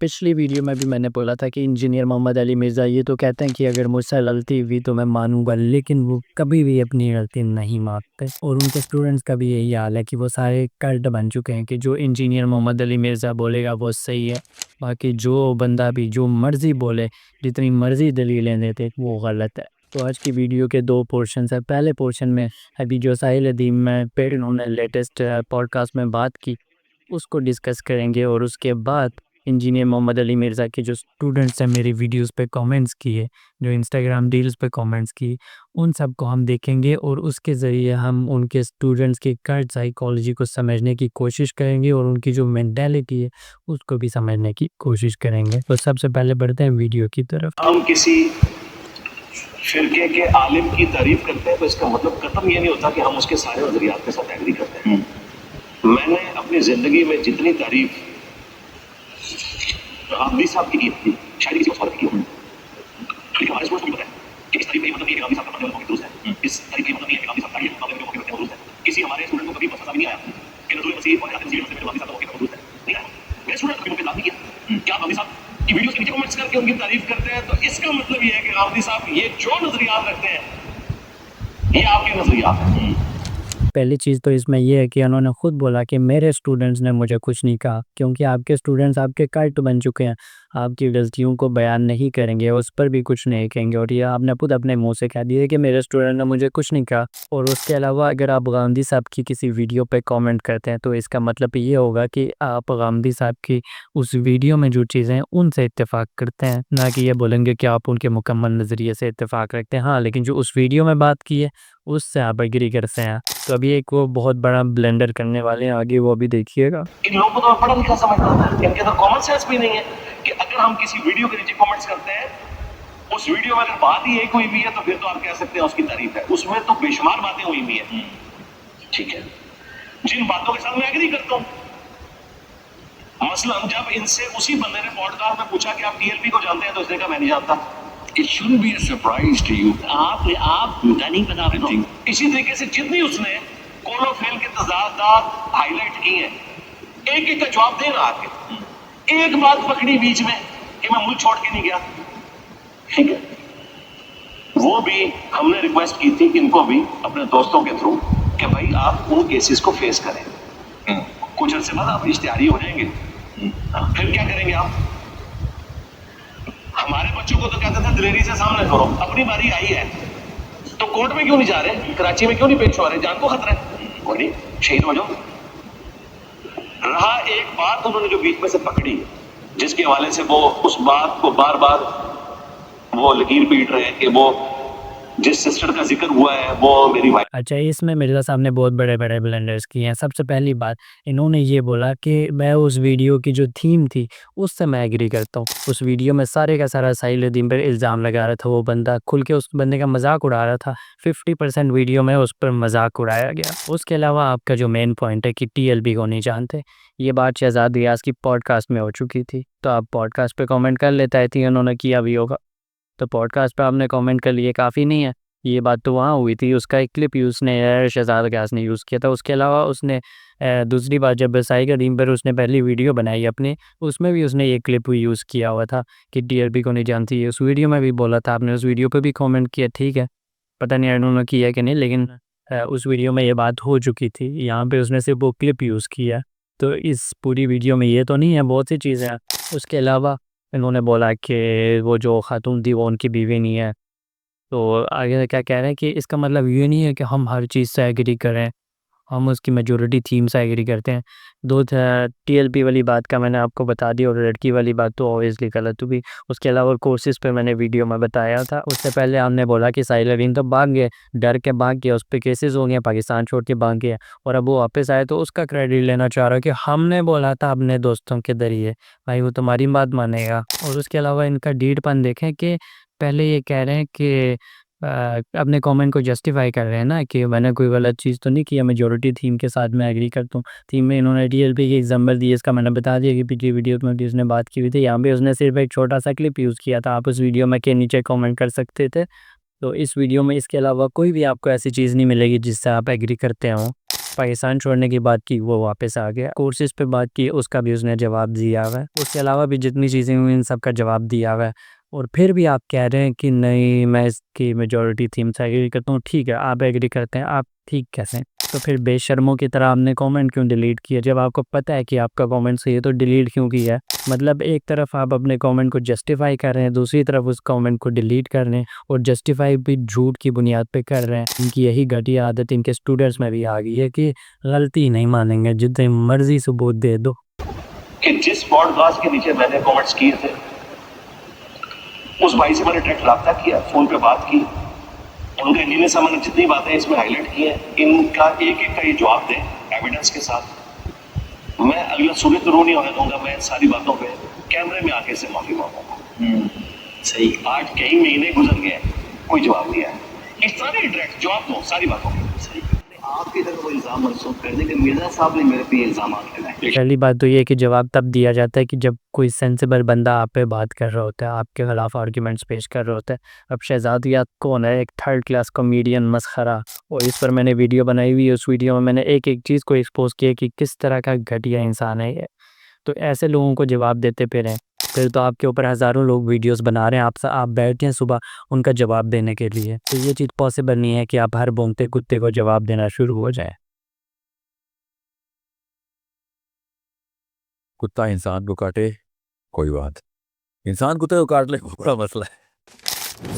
पिछली वीडियो में भी मैंने बोला था कि इंजीनियर मोहम्मद अली मिर्ज़ा ये तो कहते हैं कि अगर मुझसे गलती हुई तो मैं मानूंगा, लेकिन वो कभी भी अपनी गलती नहीं मानते। और उनके स्टूडेंट्स का भी यही हाल है कि वो सारे कल्ट बन चुके हैं कि जो इंजीनियर मोहम्मद अली मिर्ज़ा बोलेगा वो सही है, बाकी जो बंदा भी जो मर्ज़ी बोले, जितनी मर्ज़ी दलीलें देते, वो गलत है। तो आज की वीडियो के दो पोर्शन है। पहले पोर्शन में अभी जो साहिल अदीम में पेड़ उन्होंने लेटेस्ट पॉडकास्ट में बात की, उसको डिस्कस करेंगे। और उसके बाद इंजीनियर मोहम्मद अली मिर्ज़ा के जो स्टूडेंट्स हैं मेरी वीडियोस पे कमेंट्स किए, जो इंस्टाग्राम रील्स पे कमेंट्स किए, उन सब को हम देखेंगे और उसके ज़रिए हम उनके स्टूडेंट्स की कर्ट साइकोलॉजी को समझने की कोशिश करेंगे और उनकी जो मेंटालिटी है उसको भी समझने की कोशिश करेंगे। तो सबसे पहले बढ़ते हैं वीडियो की तरफ। हम किसी फिरके के आलिम की तारीफ करते हैं तो इसका मतलब कतई ये नहीं होता कि हम उसके सारे नजरियात के साथ एग्री करते हैं। मैंने अपनी जिंदगी में जितनी तारीफ गांधी साहब की थी, शायद किसी और की हो, लेकिन हमारे स्टूडेंट्स को भी पता है कि इस तारीफ का मतलब नहीं है कि गांधी साहब का मतलब दुरुस्त है, इस तारीफ का मतलब नहीं है कि गांधी साहब का मतलब जो दुरुस्त है। किसी हमारे स्टूडेंट को कभी पता भी नहीं आया कि नजरुल मसीह और गांधी साहब का दुरुस्त है, नहीं आया। मेरे स्टूडेंट कभी मुझे याद नहीं किया क्या गांधी साहब की वीडियोस के नीचे कमेंट्स करके उनकी तारीफ करते हैं, तो इसका मतलब ये है कि गांधी साहब ये जो नजरियात रखते हैं ये आपके नजरियात हैं। पहली चीज़ तो इसमें ये है कि उन्होंने खुद बोला कि मेरे स्टूडेंट्स ने मुझे कुछ नहीं कहा, क्योंकि आपके स्टूडेंट्स आपके कल्ट बन चुके हैं, आपकी गलतियों को बयान नहीं करेंगे, उस पर भी कुछ नहीं कहेंगे। और ये आपने खुद अपने मुंह से कह दिया कि मेरे स्टूडेंट ने मुझे कुछ नहीं कहा। और उसके अलावा अगर आप गांधी साहब की किसी वीडियो पे कमेंट करते हैं तो इसका मतलब ये होगा कि आप गांधी साहब की उस वीडियो में जो चीज़ें हैं उनसे इत्तेफाक करते हैं, ना कि ये बोलेंगे कि आप उनके मुकम्मल नज़रिए से इत्तेफाक रखते हैं। हाँ, लेकिन जो उस वीडियो में बात की है उससे आप एग्री करते हैं। तो अभी एक वो बहुत बड़ा ब्लेंडर करने वाले हैं, आगे वो भी देखिएगा। इन लोगों को तो मैं पढ़ा लिखा समझता था, इनके अंदर कॉमन सेंस भी नहीं है कि अगर हम किसी वीडियो के नीचे कमेंट्स करते हैं, उस वीडियो में अगर बात ही एक हुई भी है तो फिर तो आप कह सकते हैं उसकी तारीफ है, उसमें तो बेशुमार बातें हुई भी है। ठीक है, जिन बातों के साथ मैं एग्री करता हूं, मसलन जब इनसे उसी बंदे ने पॉडकास्ट में पूछा कि आप टीएलपी को जानते हैं तो इसने कहा मैं नहीं जानता। It shouldn't be a surprise to you. आप नहीं पता आपको। इसी तरीके से जितनी उसने कोलोफेल के तजादात हाईलाइट की हैं, एक एक का जवाब देना आके, एक बात पकड़ी बीच में कि मैं मुल्क छोड़ के नहीं गया, ठीक है, वो भी हमने रिक्वेस्ट की थी कि इनको भी अपने दोस्तों के थ्रू कि भाई आप उन केसेस को फेस करें। कुछ अर्से बाद आप इश्तिहारी हो जाएंगे, फिर क्या करेंगे आप? हमारे बच्चों को तो कहते थे दिलेरी से सामने करो, अपनी बारी आई है तो कोर्ट में क्यों नहीं जा रहे, कराची में क्यों नहीं पेश हो रहे, जान को खतरा है, कोई नहीं, शहीद हो जाओ। रहा एक बात उन्होंने जो बीच में से पकड़ी, जिसके हवाले से वो उस बात को बार बार वो लकीर पीट रहे हैं कि वो जिस सिस्टर का जिक्र हुआ है वो मेरी वाइफ। अच्छा, इसमें मिर्ज़ा साहब ने बहुत बड़े-बड़े ब्लंडर्स किए हैं। सबसे पहली बात, इन्होंने ये बोला कि मैं उस वीडियो की जो थीम थी, उससे मैं एग्री करता हूँ। उस वीडियो में सारे का सारा साहिल अदीम पर इल्ज़ाम लगा रहा था, वो बंदा खुल के उस बंदे का मज़ाक उड़ा रहा था। 50% वीडियो में उस पर मज़ाक उड़ाया गया। उसके अलावा आपका जो मेन पॉइंट है कि टीएलपी को नहीं जानते, ये बात शहज़ाद रियाज़ की पॉडकास्ट में हो चुकी थी। तो आप पॉडकास्ट पे कमेंट कर लेते, आई थिंक उन्होंने किया भी होगा। तो पॉडकास्ट पे आपने कमेंट कर लिए काफ़ी नहीं है, ये बात तो वहाँ हुई थी। उसका एक क्लिप उसने शहज़ाद रियाज़ ने यूज़ किया था। उसके अलावा उसने दूसरी बार जब साहिल अदीम पर उसने पहली वीडियो बनाई अपनी, उसमें भी उसने ये क्लिप यूज़ किया हुआ था कि टीएलपी को नहीं जानती है। उस वीडियो में भी बोला था, आपने उस वीडियो पे भी कमेंट किया, ठीक है, पता नहीं उन्होंने किया कि नहीं, लेकिन उस वीडियो में ये बात हो चुकी थी। यहाँ पे उसने सिर्फ वो क्लिप यूज़ किया, तो इस पूरी वीडियो में ये तो नहीं है, बहुत सी चीज़ें हैं। उसके अलावा इन्होंने बोला कि वो जो खातून थी वो उनकी बीवी नहीं है। तो आगे क्या कह रहे हैं कि इसका मतलब ये नहीं है कि हम हर चीज़ से एग्री करें, हम उसकी मेजॉरिटी थीम से एग्री करते हैं। दो टीएलपी वाली बात का मैंने आपको बता दिया, और लड़की वाली बात तो ऑब्वियसली गलत हुई। उसके अलावा कोर्सेज़ पे मैंने वीडियो में बताया था। उससे पहले हमने बोला कि साहिल अदीम तो भाग गए, डर के भाग गए, उस पे केसेस हो गए, पाकिस्तान छोड़ के भाग गए, और अब वो वापस आए तो उसका क्रेडिट लेना चाह रहा है कि हमने बोला था अपने दोस्तों के ज़रिए। भाई वो तुम्हारी बात मानेगा। और उसके अलावा इनका डीडपन देखें कि पहले ये कह रहे हैं कि अपने कमेंट को जस्टिफाई कर रहे हैं ना कि मैंने कोई गलत चीज़ तो नहीं किया, मेजॉरिटी थीम के साथ मैं एग्री करता हूँ। थीम में इन्होंने टीएलपी की एग्जांपल दी, इसका मैंने बता दिया कि पिछली वीडियो में भी उसने बात की हुई थी। यहाँ पे उसने सिर्फ एक छोटा सा क्लिप यूज़ किया था, आप उस वीडियो में के नीचे कमेंट कर सकते थे। तो इस वीडियो में इसके अलावा कोई भी आपको ऐसी चीज़ नहीं मिलेगी जिससे आप एग्री करते हो। पाकिस्तान छोड़ने की बात की वो वापस आ गया। कोर्सेज़ पे बात की उसका भी उसने जवाब दिया हुआ है। उसके अलावा भी जितनी चीज़ें हुई इन सब का जवाब दिया हुआ है। और फिर भी आप कह रहे हैं कि नहीं मैं इसकी मेजॉरिटी थीम से एग्री करता हूँ। ठीक है, आप एग्री करते हैं, आप ठीक कैसे हैं? तो फिर बेशर्मों की तरह आपने कमेंट क्यों डिलीट किया? जब आपको पता है कि आपका कमेंट सही है तो डिलीट क्यों किया है? मतलब एक तरफ आप अपने कमेंट को जस्टिफ़ाई कर रहे हैं, दूसरी तरफ उस कमेंट को डिलीट कर रहे हैं और जस्टिफ़ाई भी झूठ की बुनियाद पे कर रहे हैं। इनकी यही घटिया आदत इनके स्टूडेंट्स में भी आ गई है कि गलती नहीं मानेंगे, जितने मर्ज़ी सबूत दे दो। कि जिस पॉडकास्ट के नीचे मैंने कमेंट्स किए थे उस भाई से मैंने डायरेक्ट रब्ता किया, फोन पे बात की, उनके इंजीनियर साहब ने जितनी बातें इसमें हाईलाइट की हैं इनका एक एक का ये जवाब दें एविडेंस के साथ। मैं अगला सुबह तो रो नहीं होने दूंगा, मैं सारी बातों पे कैमरे में आके से माफी मांगूंगा। सही, आज कई महीने गुजर गए, कोई जवाब नहीं आया। इस सारे डायरेक्ट जवाब दो सारी बातों के। सही, आपकी तरफ वो इल्जाम मनसूख करने के मिर्जा साहब ने मेरे पे इल्जाम लगाए। पहली बात तो ये है कि जवाब तब दिया जाता है कि जब कोई सेंसिबल बंदा आप पे बात कर रहा होता है, आपके खिलाफ आर्ग्यूमेंट्स पेश कर रहा होता है। अब शहजादिया कौन है? एक थर्ड क्लास कॉमेडियन मसखरा, और इस पर मैंने वीडियो बनाई हुई है। उस वीडियो में मैंने एक एक चीज़ को एक्सपोज किया कि किस तरह का घटिया इंसान है ये। तो ऐसे लोगों को जवाब देते फिरें, फिर तो आपके ऊपर हज़ारों लोग वीडियोस बना रहे हैं, आप बैठे हैं सुबह उनका जवाब देने के लिए। तो ये चीज़ पॉसिबल नहीं है कि आप हर भौंकते कुत्ते को जवाब देना शुरू हो जाए। कुत्ता इंसान को काटे कोई बात, इंसान कुत्ते को काट ले वो बड़ा मसला है।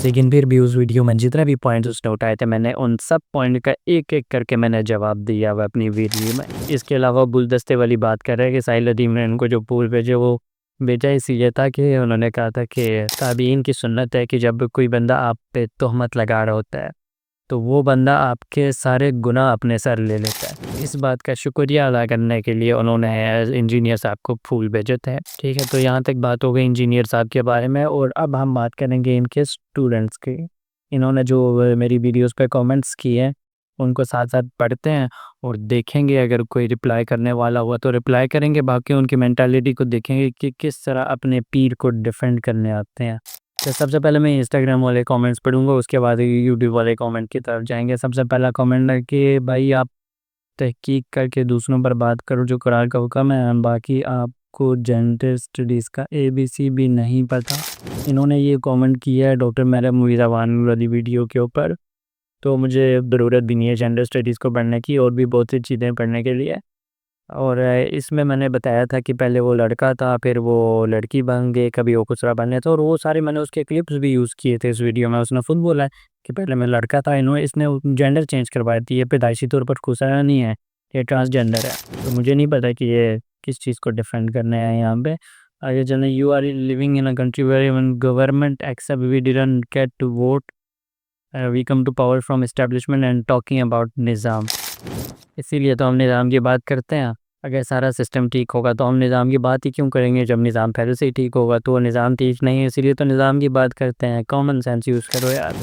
लेकिन फिर भी उस वीडियो में जितने भी पॉइंट्स उसने उठाए थे मैंने उन सब पॉइंट का एक एक करके मैंने जवाब दिया हुआ अपनी वीडियो में। इसके अलावा गुलदस्ते वाली बात कर रहे हैं कि साहिल अदीम ने उनको जो फूल भेजे वो भेजा इसलिए था कि उन्होंने कहा था कि ताबीन की सुन्नत है कि जब कोई बंदा आप पे तोहमत लगा रहा होता है तो वो बंदा आपके सारे गुनाह अपने सर ले लेता है। इस बात का शुक्रिया अदा करने के लिए उन्होंने इंजीनियर साहब को फूल भेजे थे। ठीक है, तो यहाँ तक बात हो गई इंजीनियर साहब के बारे में, और अब हम बात करेंगे इनके स्टूडेंट्स की। इन्होंने जो मेरी वीडियोस पे कमेंट्स किए हैं उनको साथ साथ पढ़ते हैं और देखेंगे, अगर कोई रिप्लाई करने वाला हुआ तो रिप्लाई करेंगे, बाकी उनकी मेंटालिटी को देखेंगे कि किस तरह अपने पीर को डिफेंड करने आते हैं। तो सबसे पहले मैं इंस्टाग्राम वाले कमेंट्स पढ़ूंगा, उसके बाद यूट्यूब वाले कमेंट की तरफ जाएंगे। सबसे पहला कमेंट है कि भाई आप तहकीक करके दूसरों पर बात करो जो कुरान का हुक्म है, बाकी आपको जेंडर स्टडीज़ का ABC भी नहीं पता। इन्होंने ये कमेंट किया है डॉक्टर मैरम मुइज़ावान वाली वीडियो के ऊपर। तो मुझे ज़रूरत भी नहीं है जेंडर स्टडीज़ को पढ़ने की, और भी बहुत सी चीज़ें पढ़ने के लिए। और इसमें मैंने बताया था कि पहले वो लड़का था, फिर वो लड़की बन गए, कभी वो कुछ बने थे, और वो सारे मैंने उसके क्लिप्स भी यूज़ किए थे इस वीडियो में। उसने खुद बोला है कि पहले मैं लड़का था, इसने जेंडर चेंज करवाया थी, ये पैदाइशी तौर पर खुसरा नहीं है, ये ट्रांसजेंडर है। तो मुझे नहीं पता कि ये किस चीज़ को डिफेंड करने आए यहाँ पे। आगे चलें, you are living in a country where even government except we didn't get to vote, we come to power from establishment and talking about nizam. इसीलिए तो हम निज़ाम की बात करते हैं। अगर सारा सिस्टम ठीक होगा तो हम निज़ाम की बात ही क्यों करेंगे? जब निज़ाम पहले से ही ठीक होगा तो वो निज़ाम ठीक नहीं है, इसीलिए तो निज़ाम की बात करते हैं। कॉमन सेंस यूज़ करो यार।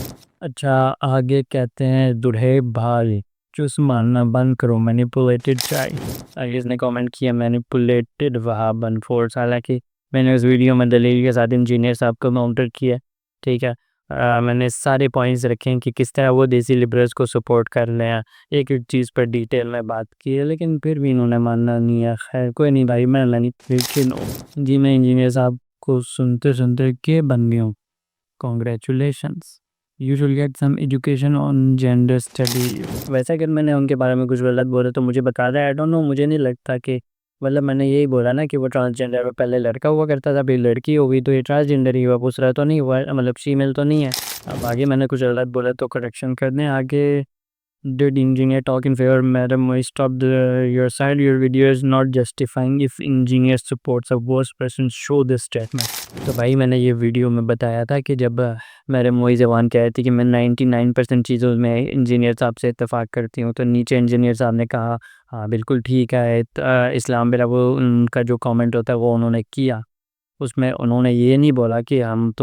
अच्छा, आगे कहते हैं दुल्हे भाई चूस मारना बंद करो, मैनिपुलेटेड चाय। आगे इसने कमेंट किया मैनिपुलेटेड वहाबन फोर्स। हालांकि मैंने उस वीडियो में दलील के साथ इंजीनियर साहब को काउंटर किया। ठीक है, मैंने सारे पॉइंट्स रखे हैं कि किस तरह वो देसी लिबरल्स को सपोर्ट कर रहे हैं, एक एक चीज़ पर डिटेल में बात की है, लेकिन फिर भी इन्होंने मानना नहीं है। खैर कोई नहीं भाई, मैं नहीं, लेकिन जी मैं इंजीनियर साहब को सुनते सुनते के बन गया हूँ। Congratulations, you should get some education on gender study. वैसे अगर मैंने उनके बारे में कुछ गलत बोला तो मुझे बता दें, आई डोंट नो, मुझे नहीं लगता कि, मतलब मैंने यही बोला ना कि वो ट्रांसजेंडर में पहले लड़का हुआ करता था, फिर लड़की हो गई, तो ये ट्रांसजेंडर ही हुआ, दूसरा तो नहीं हुआ, मतलब फीमेल तो नहीं है। अब आगे मैंने कुछ गलत बोला तो करेक्शन कर दें। आगे did engineer talk in favor madam I stopped your side, your video is not justifying if engineer supports a worse person show this statement। तो भाई मैंने ये वीडियो में बताया था कि जब मैडम वही जवान कह रही थी कि मैं 99% चीज़ों में इंजीनियर साहब से इत्तेफाक करती हूँ, तो नीचे इंजीनियर साहब ने कहा हाँ बिल्कुल ठीक है। इस्लाम मेरा वो उनका जो कमेंट होता है वो उन्होंने किया, उसमें उन्होंने ये नहीं बोला कि हम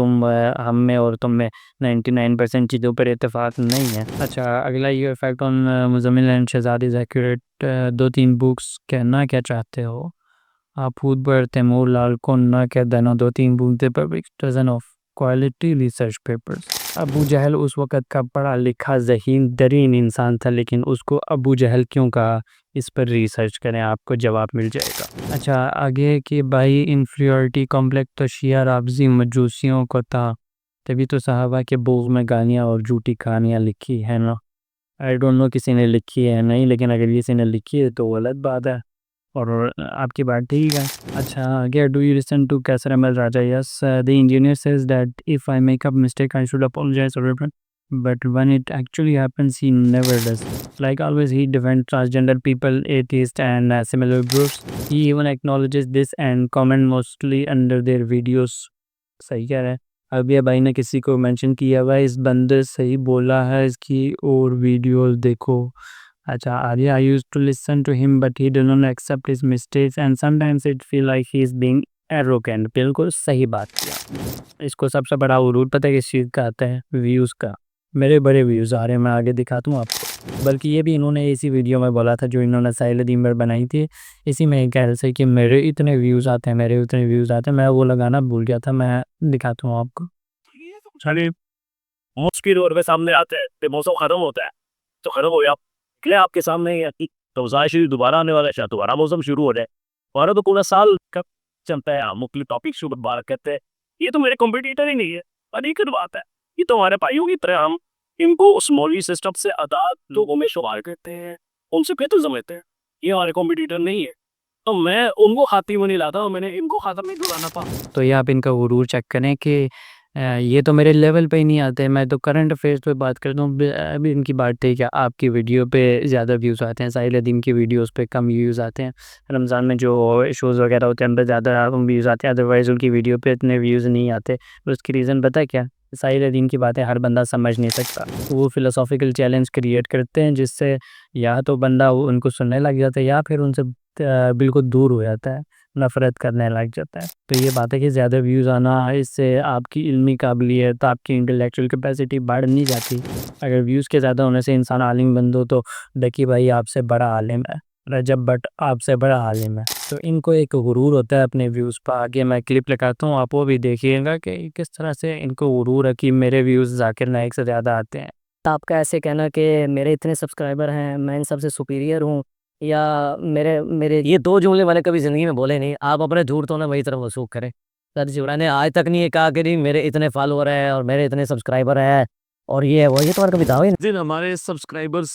में और तुम में 99% चीज़ों पर इत्तेफाक नहीं है। अच्छा, अगला ये effect on Muzammil and Shahzadi is accurate. 2-3 books कहना क्या चाहते हो आप? खुद पर तैमूर लाल को ना कह देना 2-3 book they public dozen of quality research papers. Abu Jahl उस वक़्त का पढ़ा लिखा ज़हीन तरीन इंसान था, लेकिन उसको अबू जहल क्यों कहा? इस पर रिसर्च करें, आपको जवाब मिल जाएगा। अच्छा, आगे है कि भाई इन्फीरियॉरिटी कॉम्प्लेक्स तो शिया राफ़ज़ी मजूसियों को था, तभी तो सहाबा के बोझ में गालियाँ और झूठी कहानियाँ लिखी है ना। आई डोंट नो किसी ने लिखी है या नहीं, लेकिन अगर किसी ने लिखी है तो गलत बात है और आपकी बात ठीक है। अच्छा, आगे do you listen to Qaiser Ahmed Raja? Yes, the engineer says that if I make a mistake I should apologize or repent, but when it actually happens he never does. Like always he defends transgender people, atheists and similar groups. He even acknowledges this and comment mostly under their videos. सही कह रहा है। अभी भाई ने किसी को mention किया हुआ है, इस बंदे सही बोला है, इसकी और वीडियोस देखो। अच्छा, Arya, I used to listen to him but he did not accept his mistakes and sometimes it feel like he is being arrogant. बिल्कुल सही बात किया। इसको सबसे बड़ा उरूर पता है किस चीज़ का आता है? व्यूज़ का। मेरे बड़े व्यूज़ आ रहे हैं, मैं आगे दिखाता हूँ आपको। बल्कि ये भी इन्होंने इसी वीडियो में बोला था जो इन्होंने साहिल दीन पर बनाई थी। इसी में कह रहे थे कि मेरे इतने व्यूज़ आते हैं, मेरे इतने व्यूज़ आते हैं। मैं वो लगाना भूल गया था, मैं दिखाता हूँ आपको। चलिए, मुश्किल और वे सामने आते हैं, फिर मौसम खत्म होता है, तो खत्म हो गया, निकले आपके सामने ही है कि तो जाहिर दोबारा आने वाला है, शायद दोबारा मौसम शुरू हो जाए। हमारा तो पूरा साल कब चलता है, हम मुख्तलिफ टॉपिक शुरू बात करते हैं। ये तो मेरे कॉम्पिटिटर ही नहीं है, हकीकत बात है। ये तो हमारे भाइयों की तरह, हम इनको उस मौलवी सिस्टम से आज़ाद लोगों में शुमार करते हैं, उनसे बेहतर समझते हैं। ये हमारे कॉम्पिटिटर नहीं है, तो मैं उनको खातिर में नहीं लाता और मैंने इनको खातिर में जुड़ाना पा। तो ये आप इनका गुरूर चेक करें कि ये तो मेरे लेवल पे ही नहीं आते। मैं तो करंट अफेयर्स पे बात करता हूँ। अभी इनकी बात ठीक है, आपकी वीडियो पे ज़्यादा व्यूज़ आते हैं, साहिल दीन की वीडियोस पे कम व्यूज़ आते हैं। रमज़ान में जो शोज़ वगैरह होते हैं उन पे ज़्यादा व्यूज़ आते हैं, अदरवाइज़ उनकी वीडियो पे इतने व्यूज़ नहीं आते। उसकी रीज़न पता है क्या? साहिल दीन की बातें हर बंदा समझ नहीं सकता। वो फ़िलोसॉफ़िकल चैलेंज क्रिएट करते हैं, जिससे या तो बंदा उनको सुनने लग जाता है या फिर उनसे बिल्कुल दूर हो जाता है, नफ़रत करने लग जाता है। तो ये बात है कि ज़्यादा व्यूज़ आना, इससे आपकी इल्मी काबिलियत, आपकी इंटेलेक्चुअल कैपेसिटी बढ़ नहीं जाती। अगर व्यूज़ के ज़्यादा होने से इंसान आलिम बन दो तो डकी भाई आपसे बड़ा आलिम है, रजब भट्ट आपसे बड़ा आलिम है। तो इनको एक गुरूर होता है अपने व्यूज़ पर। आगे मैं क्लिप लगाता हूँ, आप वो भी देखिएगा कि किस तरह से इनको गुरूर है कि मेरे व्यूज़ ज़ाकिर नाइक से ज़्यादा आते हैं। तो आपका ऐसे कहना कि मेरे इतने सब्सक्राइबर हैं, मैं इन सबसे सुपीरियर हूँ, या मेरे मेरे ये 2 जुमले मैंने कभी ज़िंदगी में बोले नहीं। आप अपने झूठ तो ना वही तरफ वसूख करें। सर जुड़ा ने आज तक नहीं ये कहा कि नहीं मेरे इतने फॉलोअर हैं और मेरे इतने सब्सक्राइबर हैं और ये है वो, ये तो मैंने कभी दावा ही नहीं। दिन हमारे सब्सक्राइबर्स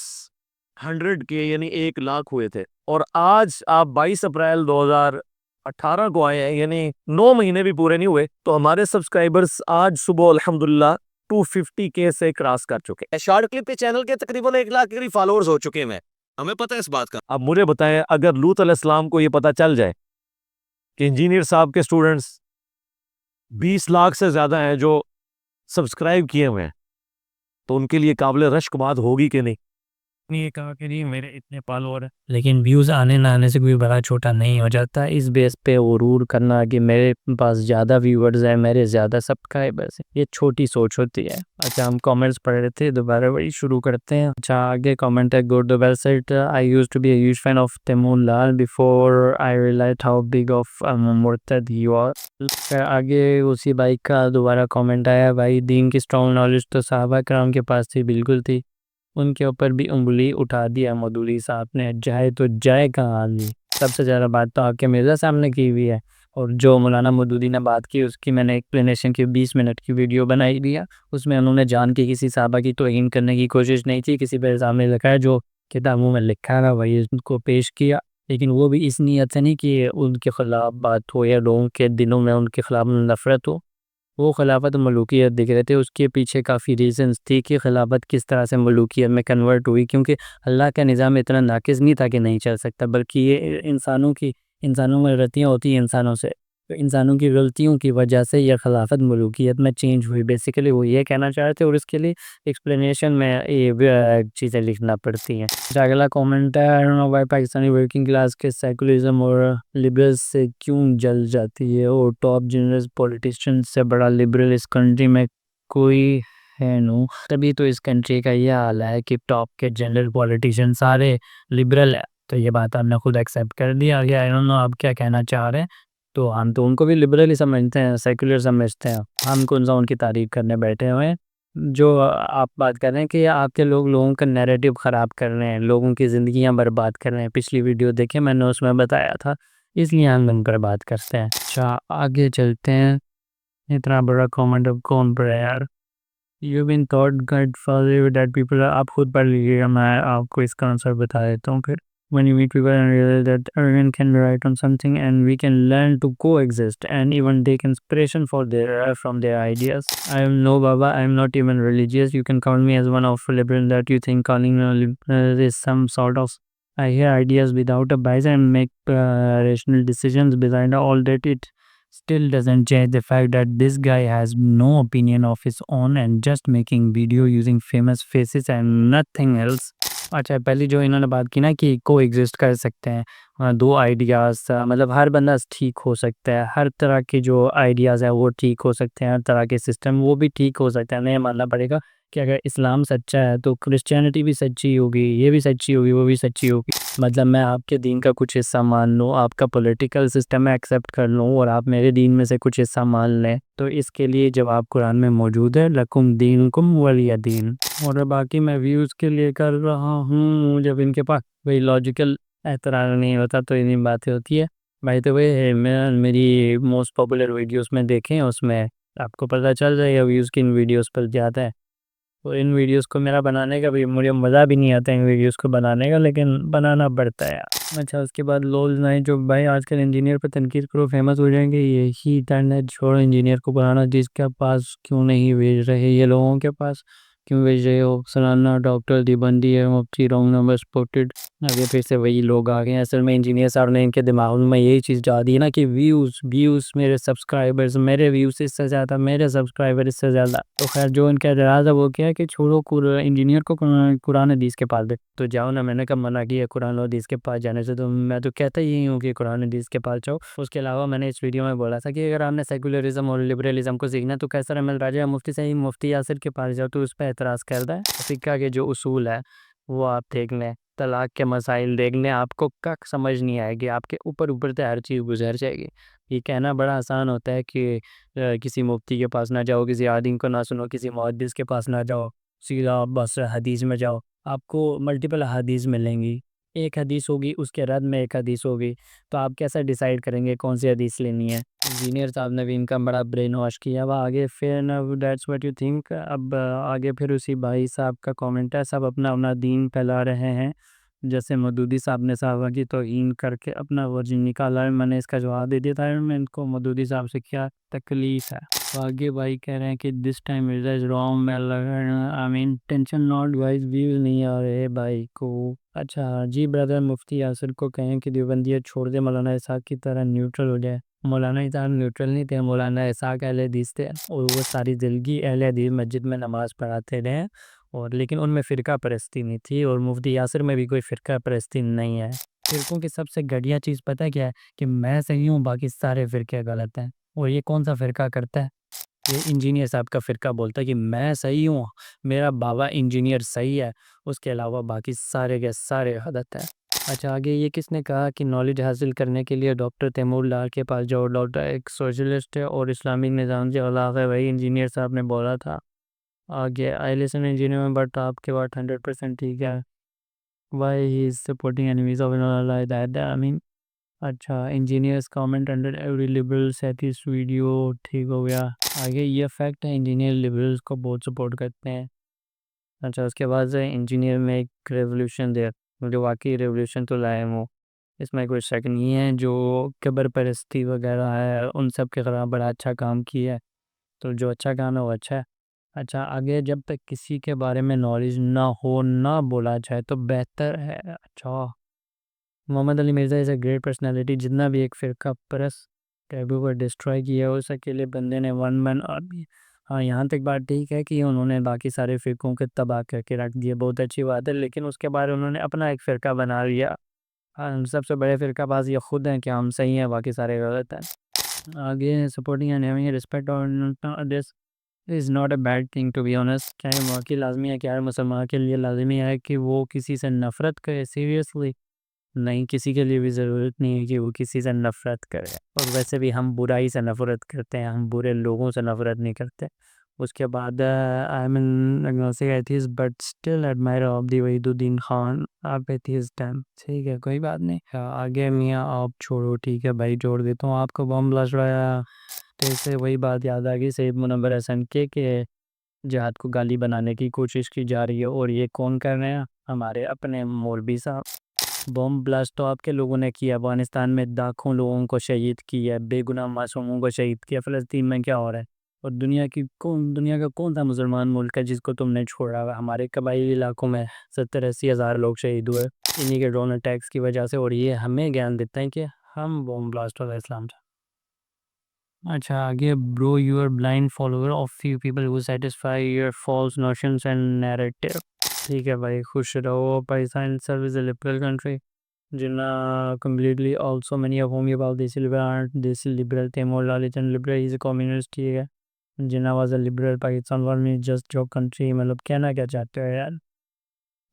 100 के यानी 1 लाख हुए थे और आज आप 22 अप्रैल 2018 को आए हैं, यानी 9 महीने भी पूरे नहीं हुए, तो हमारे सब्सक्राइबर्स आज सुबह अल्हम्दुलिल्लाह 250 के से क्रॉस कर चुके हैं। शॉर्ट क्लिप के चैनल के तकरीबन 1 लाख के करीब फॉलोअर्स हो चुके हैं। हमें पता है इस बात का। अब मुझे बताएं, अगर लूत अलैहिस्सलाम को ये पता चल जाए कि इंजीनियर साहब के स्टूडेंट्स 20 लाख से ज़्यादा हैं जो सब्सक्राइब किए हुए हैं, तो उनके लिए काबिल रश्क बात होगी कि नहीं? ये कहा कि नहीं मेरे इतने फॉलोअर हैं, लेकिन व्यूज़ आने ना आने से कोई बड़ा छोटा नहीं हो जाता। इस बेस पे गुरूर करना कि मेरे पास ज़्यादा व्यूअर्स हैं, मेरे ज़्यादा सब्सक्राइबर्स हैं, ये छोटी सोच होती है। अच्छा, हम कमेंट्स पढ़ रहे थे, दोबारा वही शुरू करते हैं। अच्छा, आगे कमेंट है, good well said, I used to be a huge fan of Taimur Lal before I realised how big of murtad he was. आगे उसी भाई का दोबारा कमेंट आया, भाई दीन की स्ट्रॉन्ग नॉलेज तो सहाबा कराम के पास थी, बिल्कुल थी, उनके ऊपर भी उंगली उठा दिया मौदूदी साहब ने, जाए तो जाए कहाँ आदमी। सबसे ज़्यादा बात तो आपके मिर्ज़ा साहब ने की हुई है, और जो मौलाना मौदूदी ने बात की उसकी मैंने एक्सप्लेनेशन की 20 मिनट की वीडियो बनाई दी है। उसमें उन्होंने जान के किसी साहबा की तौहीन करने की कोशिश नहीं की, किसी पे इल्ज़ाम नहीं लगाया, जो किताबों में लिखा है वही उनको पेश किया, लेकिन वो भी इस नीयत से नहीं कि उनके ख़िलाफ़ बात हो या लोगों के दिलों में उनके ख़िलाफ़ नफ़रत हो। वो खिलाफत मलूकियत दिख रहे थे, उसके पीछे काफ़ी रीज़न्स थी कि खिलाफत किस तरह से मलूकियत में कन्वर्ट हुई, क्योंकि अल्लाह का निज़ाम इतना नाक़िस नहीं था कि नहीं चल सकता, बल्कि ये इंसानों में गलतियाँ होती हैं इंसानों से, तो इंसानों की गलतियों की वजह से यह खिलाफत मलूकियत में चेंज हुई। बेसिकली वो ये कहना चाह रहे थे और इसके लिए एक्सप्लेनेशन में ये चीज़ें लिखना पड़ती हैं। अच्छा, अगला कमेंट है, I don't know why Pakistani working class के सेकुलरिज्म और लिबरल्स से क्यों जल जाती है, और टॉप जनरल पॉलिटिशियन से बड़ा लिबरल इस कंट्री में कोई है नो। तभी तो इस कंट्री का ये हाल है कि टॉप के जनरल पॉलिटिशियन सारे लिबरल है। तो ये बात आपने खुद एक्सेप्ट कर दिया। आई डोंट नो आप क्या कहना चाह रहे हैं। तो हम तो उनको भी लिबरल ही समझते हैं, सेकुलर समझते हैं, हम कौन सा उनकी तारीफ करने बैठे हुए हैं। जो आप बात कर रहे हैं कि आपके लोगों का नैरेटिव ख़राब कर रहे हैं, लोगों की ज़िंदगियाँ बर्बाद कर रहे हैं। पिछली वीडियो देखिए, मैंने उसमें बताया था, इसलिए हम उन पर बात करते हैं। अच्छा, आगे चलते हैं। इतना बड़ा कमेंट अब कौन पढ़े यार? You been thought god for that people, आप खुद पढ़ लीजिएगा, मैं आपको इसका आंसर बता देता हूँ फिर। When you meet people and realize that everyone can be right on something and we can learn to coexist and even take inspiration from their ideas. I am no Baba, I am not even religious. You can call me as one of liberal that you think calling is some sort of. I hear ideas without a bias and make rational decisions behind all that. It still doesn't change the fact that this guy has no opinion of his own and just making video using famous faces and nothing else. अच्छा, पहली जो इन्होंने बात की ना कि coexist कर सकते हैं, दो आइडियाज़, मतलब हर बंदा ठीक हो सकता है, हर तरह के जो आइडियाज़ हैं वो ठीक हो सकते हैं, हर तरह के सिस्टम वो भी ठीक हो सकते हैं। हमें ये मानना पड़ेगा कि अगर इस्लाम सच्चा है तो क्रिश्चियनिटी भी सच्ची होगी, ये भी सच्ची होगी, वो भी सच्ची होगी। मतलब मैं आपके दीन का कुछ हिस्सा मान लूँ, आपका पॉलिटिकल सिस्टम मैं एक्सेप्ट कर लूँ और आप मेरे दीन में से कुछ हिस्सा मान लें, तो इसके लिए जवाब कुरान में मौजूद है, लकुम दीनुकुम वलिय दीन। और बाकी मैं व्यूज़ के लिए कर रहा हूँ, जब इनके पास वही लॉजिकल एतराज़ नहीं होता तो इन्हीं बातें होती है। भाई तो वही मैं मेरी मोस्ट पॉपुलर वीडियोस में देखें, उसमें आपको पता चल जाएगा व्यूज़ किन वीडियोस पर ज़्यादा है। और इन वीडियोस को मेरा बनाने का भी मुझे मज़ा भी नहीं आता इन वीडियोस को बनाने का, लेकिन बनाना पड़ता है यार। अच्छा, उसके बाद लोल नाइट जो भाई आजकल इंजीनियर पर तनकीद करो फेमस हो जाएंगे, यही इंटरनेट छोड़ो, इंजीनियर को बनाना जिसके पास क्यों नहीं भेज रहे, ये लोगों के पास क्यों भेज रहे हो? सलाना डॉक्टर दीबंदी है, मुफ्ती रॉन्ग नंबर स्पॉटेड। आगे फिर से वही लोग आ गए हैं। असल में इंजीनियर साहब ने इनके दिमाग में यही चीज़ डाल दी है ना कि व्यूज़ व्यूज़ मेरे सब्सक्राइबर्स, मेरे व्यूज़ इससे ज़्यादा, मेरे सब्सक्राइबर इससे ज़्यादा। तो खैर जो इनका एतराज़ है वो क्या है कि छोड़ो, इंजीनियर को कुरान हदीस के पास दे तो जाओ ना। मैंने कब मना किया कुरान और हदीस के पास जाने से? तो मैं तो कहता ही हूँ कि कुरान हदीस के पास जाओ। उसके अलावा मैंने इस वीडियो में बोला था कि अगर आपने सेकुलरिज्म और लिबरलिज्म को सीखना है तो कैसर अहमद राजा मुफ्ती सही मुफ्ती यासिर के पास जाओ, तो उस पर एतराज़ करता है। फ़िक़्ह के जो उसूल है वो आप देख लें, तलाक के मसाइल देख लें, आपको कख समझ नहीं आएगी, आपके ऊपर ऊपर से हर चीज़ गुजर जाएगी। ये कहना बड़ा आसान होता है कि किसी मुफ्ती के पास ना जाओ, किसी आलिम को ना सुनो, किसी मुहद्दिस के पास ना जाओ, सीधा बस हदीस में जाओ। आपको मल्टीपल हदीस मिलेंगी, एक हदीस होगी उसके रद में एक हदीस होगी, तो आप कैसे डिसाइड करेंगे कौन सी हदीस लेनी है? इंजीनियर साहब ने भी इनका बड़ा ब्रेन वॉश किया। अब आगे फिर ना, दैट्स व्हाट यू थिंक। अब आगे फिर उसी भाई साहब का कमेंट है, सब अपना अपना दीन फैला रहे हैं, जैसे मदूदी साहब ने साहबा की तौहीन करके अपना वर्जिन निकाला है। मैंने इसका जवाब दे दिया था मैं इनको, मदूदी साहब से क्या तकलीफ़ है। तो आगे भाई कह रहे हैं कि दिस टाइम इज रॉन्ग, मैं I mean tension not wise, views नहीं आ रहे भाई को। अच्छा जी ब्रदर, मुफ्ती यासिर को कहें कि देवबंदियत छोड़ दे, मौलाना इसाक की तरह न्यूट्रल हो जाए। मौलाना इसाक न्यूट्रल नहीं थे, मौलाना इसाक अहले हदीस थे और वो सारी ज़िंदगी अहले हदीस मस्जिद में नमाज़ पढ़ाते रहे, और लेकिन उनमें फ़िरका परस्ती नहीं थी, और मुफ्ती यासिर में भी कोई फ़िरका परस्ती नहीं है। फ़िरकों की सबसे घटिया चीज़ पता है क्या है? कि मैं सही हूँ, बाकी सारे फ़िरके गलत हैं। और ये कौन सा फ़िरका करता है? ये इंजीनियर साहब का फ़िरका बोलता है कि मैं सही हूँ, मेरा बाबा इंजीनियर सही है, उसके अलावा बाकी सारे के सारे गलत हैं। अच्छा, आगे ये किसने कहा कि नॉलेज हासिल करने के लिए डॉक्टर तैमूर लाल के पास जाओ, डॉक्टर एक सोशलिस्ट है और इस्लामिक निज़ाम के खिलाफ है, वही इंजीनियर साहब ने बोला था। आगे आई लिसन इंजीनियर में, बट आपके बात 100% ठीक है। Why he is supporting enemies of like that, I mean. अच्छा, engineers comment under every liberal set इस वीडियो, ठीक हो गया। आगे ये फैक्ट है, इंजीनियर लिबरल्स को बहुत सपोर्ट करते हैं। अच्छा, उसके बाद से इंजीनियर में एक रेवोल्यूशन दे, जो वाकई रेवोल्यूशन तो लाए वो, इसमें कोई शक नहीं है। जो कब्र परस्ती वगैरह है उन सब के खिलाफ बड़ा अच्छा काम किया है, तो जो अच्छा काम है वो अच्छा है। अच्छा, आगे जब तक किसी के बारे में नॉलेज ना हो, ना बोला जाए तो बेहतर है। अच्छा, Mohammad Ali Mirza is a great personality, जितना भी एक फ़िरका परस्त टैबू को डिस्ट्रॉय किया उस अकेले बंदे ने वन मैन आर्मी। हाँ, यहाँ तक बात ठीक है कि उन्होंने बाकी सारे फ़िरकों को तबाह करके रख दिया, बहुत अच्छी बात है, लेकिन उसके बाद उन्होंने अपना एक फ़िरका बना लिया। हाँ, सबसे बड़े फ़िरकाबाज़ ये खुद हैं कि हम सही हैं, बाकी सारे गलत हैं। आगे सपोर्टिंग एंड हैविंग रिस्पेक्ट और this is not a bad thing to be honest. क्या ये वाकई लाज़मी है कि हर मुसलमान के लिए लाज़मी है कि वो किसी से नफ़रत करे? सीरियसली नहीं, किसी के लिए भी ज़रूरत नहीं है कि वो किसी से नफ़रत करे, और वैसे भी हम बुराई से नफ़रत करते हैं, हम बुरे लोगों से नफ़रत नहीं करते। उसके बाद I am agnostic atheist but still admire of the Wahiduddin Khan आप एथियस्ट हैं, ठीक है कोई बात नहीं। आगे मियाँ आप छोड़ो, ठीक है भाई छोड़ देता हूँ आपको। बम ब्लास्ट रहा तो इससे वही बात याद आ गई सैयद मुनव्वर हसन के जिहाद को गाली बनाने की कोशिश की जा रही है, और ये कौन कर रहे हैं, हमारे अपने मौलवी साहब। बम ब्लास्ट तो आपके लोगों ने किया, अफगानिस्तान में लाखों लोगों को शहीद किया, बेगुनाह मासूमों को शहीद किया। फ़लस्तीन में क्या हो रहा है? और दुनिया का कौन सा मुसलमान मुल्क है जिसको तुमने छोड़ा हुआ? हमारे कबायली इलाकों में 70-80 हज़ार लोग शहीद हुए इन्हीं के ड्रोन अटैक्स की वजह से, और ये हमें ज्ञान देता है कि हम बम ब्लास्ट वाला इस्लाम था। अच्छा आगे, bro you are blind follower of few people who satisfy your false notions and narrative. ठीक है भाई, खुश रहो। Pakistan itself is a liberal country. Jinnah completely also many of whom about Desi liberal aren't Desi liberal. Taimur Lalit and liberal, he's a communist, ठीक है। Jinnah was a liberal, Pakistan was me just joke country, मतलब कहना क्या चाहते हो यार?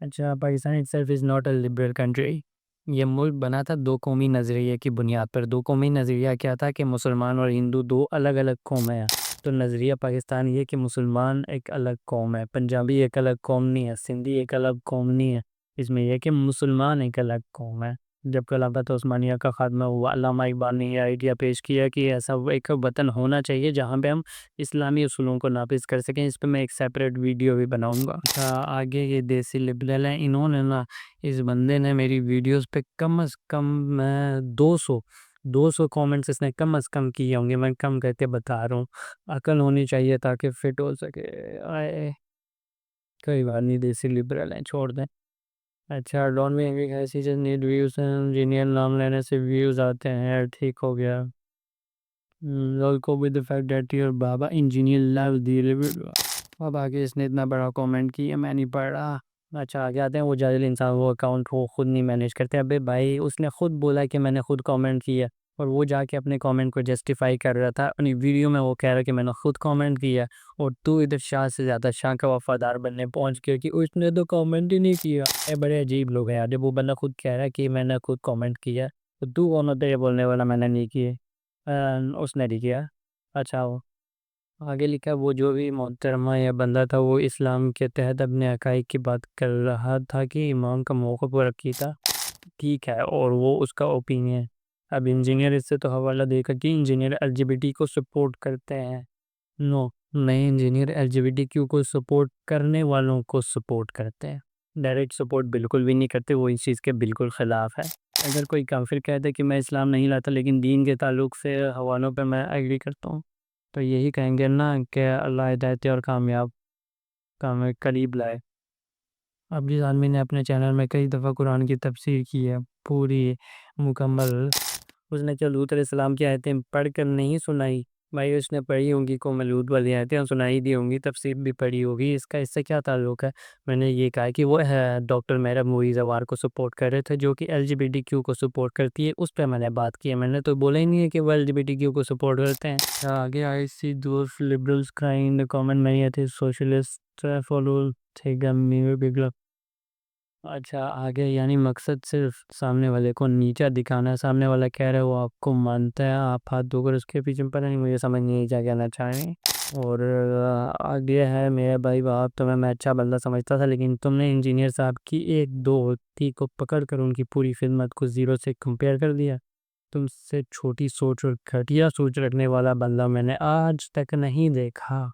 अच्छा, Pakistan itself is not a liberal country. ये मुल्क बना था दो कौमी नज़रिए की बुनियाद पर। दो कौमी नज़रिया क्या था कि मुसलमान और हिंदू दो अलग अलग कौमें हैं। तो नज़रिया पाकिस्तान ये कि मुसलमान एक अलग कौम है, पंजाबी एक अलग कौम नहीं है, सिंधी एक अलग कौम नहीं है। इसमें यह कि मुसलमान एक अलग कौम है। जब खिलाफत उस्मानिया का खात्मा हुआ, अल्लामा इकबाल ने यह आइडिया पेश किया कि ऐसा एक वतन होना चाहिए जहाँ पे हम इस्लामी उसूलों को नाफिज कर सकें। इस पर मैं एक सेपरेट वीडियो भी बनाऊंगा। अच्छा आगे, ये देसी लिबरल हैं, इन्होंने ना, इस बंदे ने मेरी वीडियोस पे कम से कम मैं 200 कमेंट्स इसने कम से कम किए होंगे। मैं कम करके बता रहा हूँ, अकल होनी चाहिए ताकि फिट हो सके। आए कोई बात नहीं, देसी लिबरल हैं, छोड़ दें। अच्छा, don't be angry guys, he just need views, engineer नाम लेने से व्यूज आते हैं यार, ठीक हो गया। लॉल को with the fact that your Baba engineer love the. अब आगे इसने इतना बड़ा कमेंट किया, मैं नहीं पढ़ रहा। अच्छा आगे आते हैं, वो जाहिल इंसान वो अकाउंट वो खुद नहीं मैनेज करते। अबे भाई, उसने खुद बोला कि मैंने खुद कमेंट किया, और वो जाके अपने कमेंट को जस्टिफाई कर रहा था अपनी वीडियो में। वो कह रहा कि मैंने खुद कमेंट किया, और तू इधर शाह से ज़्यादा शाह का वफादार बनने पहुंच गया कि उसने तो कमेंट ही नहीं किया। ये बड़े अजीब लोग हैं यार, जब वो बंदा खुद कह रहा है कि मैंने खुद कमेंट किया, तो तू कौन होता है ये बोलने वाला मैंने नहीं किए? उसने नहीं किया। अच्छा, वो आगे लिखा, वो जो भी मोहतरमा या बंदा था वो इस्लाम के तहत अपने अकाईद की बात कर रहा था कि इमाम का मौक़िफ़ वो रखी था, ठीक है, और वो उसका ओपिनियन। अब इंजीनियर इससे तो हवाला देकर कि इंजीनियर एलजीबीटी को सपोर्ट करते हैं। नो, नए इंजीनियर एलजीबीटीक्यू को सपोर्ट करने वालों को सपोर्ट करते हैं, डायरेक्ट सपोर्ट बिल्कुल भी नहीं करते। वो इस चीज़ के बिल्कुल ख़िलाफ़ है। अगर कोई काफिर कहते कि मैं इस्लाम नहीं लाता लेकिन दीन के ताल्लुक़ से हवालों पे मैं एग्री करता हूँ, तो यही कहेंगे ना कि अल्लाह हिदायत और काम करीब लाए। अब जिस आदमी ने अपने चैनल में कई दफ़ा कुरान की तफसीर की है पूरी मुकम्मल, उसने क्या लूत अलैहिस्सलाम की आयतें पढ़ कर नहीं सुनाई? भाई उसने पढ़ी होंगी, को लूत वाली आयतें सुनाई दी होंगी, तफसीर भी पढ़ी होगी, इसका इससे क्या ताल्लुक़ है? मैंने ये कहा कि वो है डॉक्टर मेहरा मुईज़ अवार को सपोर्ट कर रहे थे जो कि एलजीबीटीक्यू को सपोर्ट करती है, उस पे मैंने बात की है। मैंने तो बोला ही नहीं है कि वो एलजीबीटीक्यू को सपोर्ट करते हैं। आगे, I see those liberals crying in the comment many the socialist follow the गमी बिगला। अच्छा आगे, यानी मकसद सिर्फ सामने वाले को नीचा दिखाना है। सामने वाला कह रहा है वो आपको मानता है, आप हाथ धोकर उसके पीछे पड़ा नहीं, मुझे समझ नहीं क्या कहना चाहें। और आगे है, मेरे भाई बाप तुम्हें मैं अच्छा बंदा समझता था, लेकिन तुमने इंजीनियर साहब की एक दो होती को पकड़ कर उनकी पूरी खिदमत को ज़ीरो से कंपेयर कर दिया। तुमसे छोटी सोच और घटिया सोच रखने वाला बंदा मैंने आज तक नहीं देखा।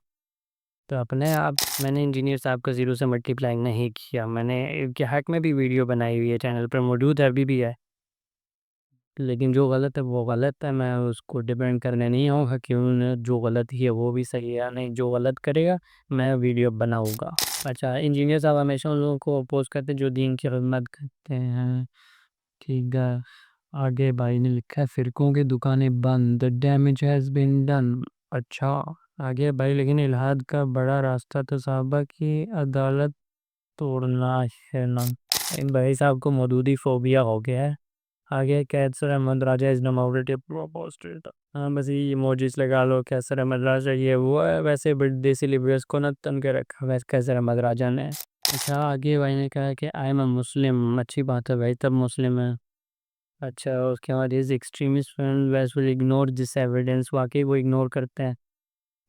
तो अपने आप, मैंने इंजीनियर साहब का ज़ीरो से मल्टीप्लाइंग नहीं किया। मैंने इनके हक में भी वीडियो बनाई हुई है, चैनल पर मौजूद है, अभी भी है। लेकिन जो गलत है वो गलत है, मैं उसको डिपेंड करने नहीं आऊँगा कि उन्होंने जो गलत ही है वो भी सही है या नहीं। जो गलत करेगा मैं वीडियो बनाऊँगा। अच्छा, इंजीनियर साहब हमेशा उन लोगों को अपोज़ करते हैं जो दीन की खिदमत करते हैं, ठीक है। आगे भाई ने लिखा है, फ़िरकों की दुकानें बंद, the damage has been done. अच्छा आगे भाई, लेकिन इल्हाद का बड़ा रास्ता तो साहबा की अदालत तोड़ना है ना। इन भाई साहब को मौदूदी फ़ोबिया हो गया है। आगे, कैसर अहमद राजा इज़ नॉमिनेटेड प्रोपोस्टेड। हाँ बस ये इमोजीज लगा लो, कैसर अहमद राजा ये वो है। वैसे बट देसी लिबरल्स को ना तन के रखा वैसे कैसर अहमद राजा ने। अच्छा आगे भाई ने कहा कि आई एम अ मुस्लिम, अच्छी बात है भाई, तब मुस्लिम है। अच्छा, उसके बाद इज एक्सट्रीमिस्ट वैस विल इग्नोर दिस एविडेंस, वाकई वो इग्नोर करते हैं।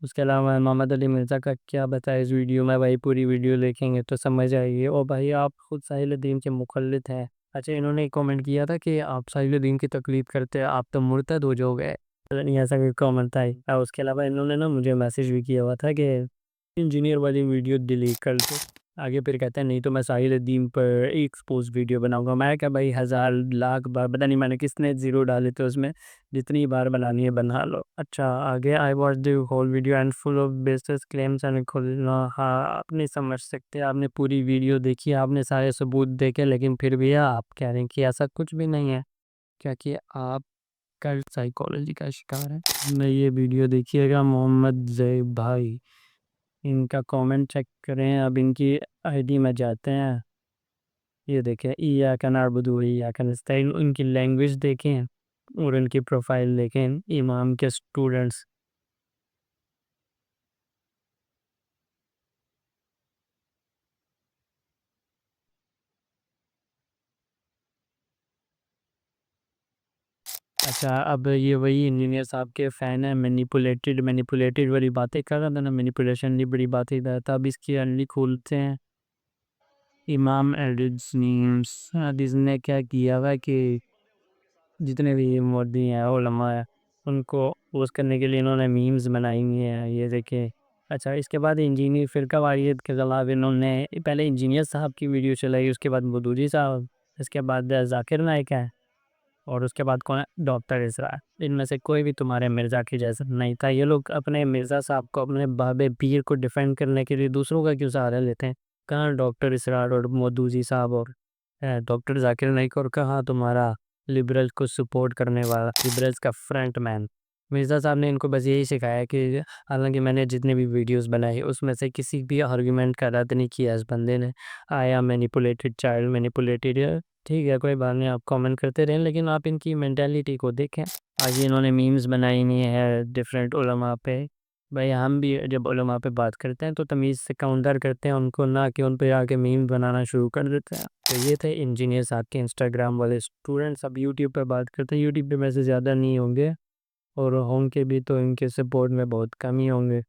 उसके अलावा मोहम्मद अली मिर्ज़ा का क्या बताएं इस वीडियो में भाई, पूरी वीडियो देखेंगे तो समझ आएगी। और भाई आप खुद साहिल-उद-दीन के मुख़ल्लिद हैं। अच्छा, इन्होंने कमेंट किया था कि आप साहिल-उद-दीन की तक़लीद करते हैं, आप तो मुर्तद हो जाओगे। पता नहीं ऐसा कोई कमेंट था ही। उसके अलावा इन्होंने ना मुझे मैसेज भी किया हुआ था कि इंजीनियर वाली वीडियो डिलीट कर दो। आगे फिर कहते हैं नहीं तो मैं साहिल-उद-दीन पर एक्सपोज़ वीडियो बनाऊँगा। मैं क्या भाई, हज़ार लाख बार पता नहीं मैंने कितने ज़ीरो डाले थे उसमें, जितनी बार बनानी है बना लो। अच्छा आगे, I watch the whole video and full of basis claims and खुलना। हाँ, आप नहीं समझ सकते, आपने पूरी वीडियो देखी, आपने सारे सबूत देखे, लेकिन फिर भी आप कह रहे हैं कि ऐसा कुछ भी नहीं है, क्योंकि आप कल साइकोलॉजी का शिकार है। मैं ये वीडियो देखिएगा मोहम्मद ज़ैब भाई, इनका कमेंट चेक करें। अब इनकी आईडी में जाते हैं, ये देखें इय्याका नअबुदु व इय्याका नस्तईन, उनकी लैंग्वेज देखें और उनकी प्रोफाइल देखें, इमाम के स्टूडेंट्स। अच्छा, अब ये वही इंजीनियर साहब के फ़ैन हैं, मैनिपुलेटेड वाली बातें कर रहा था ना, मैनिपुलेशन की बड़ी बातें कर रहा था। अब इसकी अर्ली खोलते हैं। इमाम एल्डनीम्स ने क्या किया हुआ है कि जितने भी मोदी हैं, उलमा हैं, उनको पोस्ट करने के लिए इन्होंने मीम्स बनाई हुई हैं, ये देखें। अच्छा, इसके बाद इंजीनियर फ़िरका वारियत के खिलाफ इन्होंने पहले इंजीनियर साहब की वीडियो चलाई, उसके बाद मौदूदी साहब, इसके बाद ज़ाकिर नाइक है, और उसके बाद कौन है, डॉक्टर इसरा। इनमें से कोई भी तुम्हारे मिर्ज़ा की जैसा नहीं था। ये लोग अपने मिर्ज़ा साहब को, अपने बाबे पीर को डिफेंड करने के लिए दूसरों का क्यों सहारा लेते हैं। कहाँ डॉक्टर इसरार और मौदूदी साहब और डॉक्टर ज़ाकिर नाइक, और कहाँ तुम्हारा लिबरल को सपोर्ट करने वाला, लिबरल्स का फ्रंट मैन। मिर्ज़ा साहब ने इनको बस यही सिखाया कि, हालांकि मैंने जितने भी वीडियोस बनाई उसमें से किसी भी आर्गुमेंट का रद्द नहीं किया इस बंदे ने। आया मैनिपुलेटेड चाइल्ड मैनिपुलेटेड, ठीक है कोई बात नहीं, आप कमेंट करते रहें, लेकिन आप इनकी मेंटालिटी को देखें। आज इन्होंने मीम्स बनाई नहीं है डिफरेंट उलमा पे। भाई हम भी जब उलमा पे बात करते हैं तो तमीज़ से काउंटर करते हैं उनको, ना कि उन पे आके मीम बनाना शुरू कर देते हैं। तो ये थे इंजीनियर साहब के इंस्टाग्राम वाले स्टूडेंट्स। अब यूट्यूब पे बात करते हैं। यूट्यूब पे में से ज़्यादा नहीं होंगे, और होंगे भी तो इनके सपोर्ट में बहुत कम ही होंगे।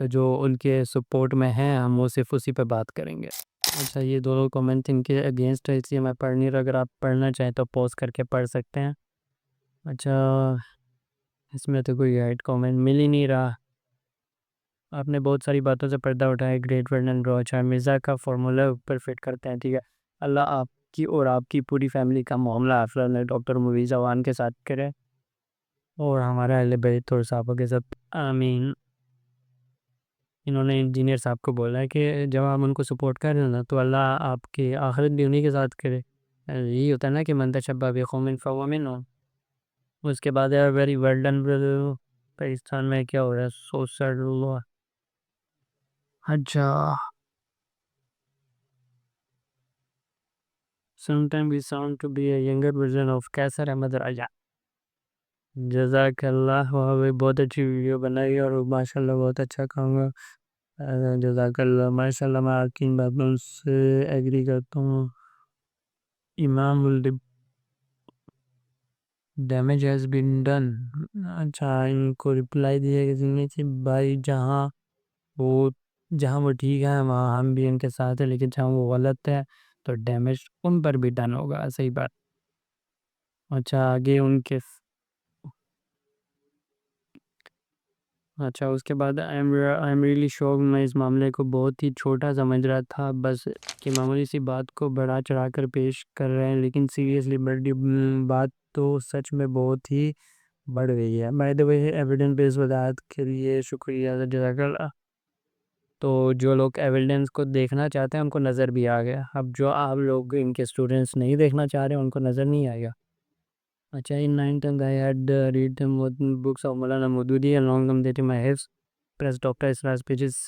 तो जो उनके सपोर्ट में हैं हम वो सिर्फ उसी पे बात करेंगे। अच्छा, ये दोनों कमेंट इनके अगेंस्ट है, इसलिए मैं पढ़ नहीं रहा। अगर आप पढ़ना चाहें तो पॉज करके पढ़ सकते हैं। अच्छा, इसमें तो कोई राइट कमेंट मिल ही नहीं रहा। आपने बहुत सारी बातों से पर्दा उठाया, ग्रेट वर्डन ब्रो। अच्छा, मिर्ज़ा का फार्मूला ऊपर फिट करते हैं, ठीक है। अल्लाह आपकी और आपकी पूरी फैमिली का मामला आफिर डॉक्टर मुवीज़ अवान के साथ करे, और हमारा अहले बैत और साहबा के साथ, आमीन। इन्होंने इंजीनियर साहब को बोला है कि जब आप उनको सपोर्ट कर रहे हो ना, तो अल्लाह आपकी आखिरत भी उन्हीं के साथ करे। यही होता है ना कि मन तशब्बह बिक़ौमिन फ़हुवा मिनहुम। उसके बाद यार, very well done brother. Pakistan में क्या हो रहा है, सो सैड। अच्छा, sometime we sound to be a younger version of Qaiser Ahmed Raja. जज़ाकल्लाह, वाह भाई बहुत अच्छी वीडियो बनाई, और माशाल्लाह बहुत अच्छा कहूँगा। जज़ाकल्लाह माशाल्लाह, मैं आपकी इन बातों से एग्री करता हूँ। इमाम will damage has been done. अच्छा, इनको रिप्लाई दिया किसी ने कि भाई वो जहाँ वो ठीक है वहाँ हम भी इनके साथ हैं, लेकिन जहाँ वो गलत है तो डैमेज उन पर भी डन होगा, सही बात। अच्छा, आगे उनके अच्छा, उसके बाद आई एम रियली शॉक्ड। मैं इस मामले को बहुत ही छोटा समझ रहा था, बस कि मामूली सी बात को बढ़ा चढ़ा कर पेश कर रहे हैं, लेकिन सीरियसली बड़ी बात तो सच में बहुत ही बढ़ गई है। Bye the way, evidence based वजाहत के लिए शुक्रिया जज़ाकल्लाह। तो जो लोग एविडेंस को देखना चाहते हैं उनको नज़र भी आ गया। अब जो आप लोग इनके स्टूडेंट्स नहीं देखना चाह रहे हैं उनको नज़र नहीं आएगा। अच्छा, in 9th I had read the books of Maulana Maududi along with dating my hips, plus Dr. Isra's pages.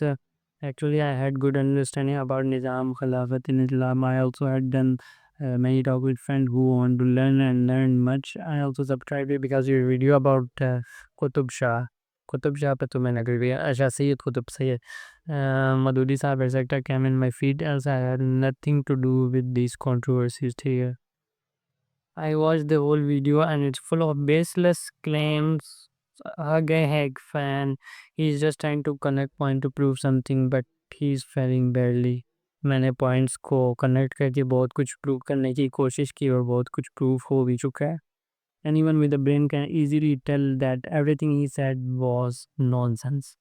Actually, I had good understanding about Nizam, Khilafat in Islam. I also had done many talk with friends who want to learn and learn much. I also subscribed it because your video about Qutub Shah. Qutub Shah पे तो मैंने agree किया। अच्छा, सैयद कुतुब सैयद मदूदी साहब एक्सेक्टर came in my feed as I had nothing to do with these controversies, ठीक है। I watched the whole video and it's full of baseless claims. आ गए हैं एक fan, he is just trying to connect point to prove something but he is failing badly. मैंने points को connect करके बहुत कुछ प्रूव करने की कोशिश की और बहुत कुछ प्रूव हो भी चुका है। Anyone with a brain can easily tell that everything he said was nonsense.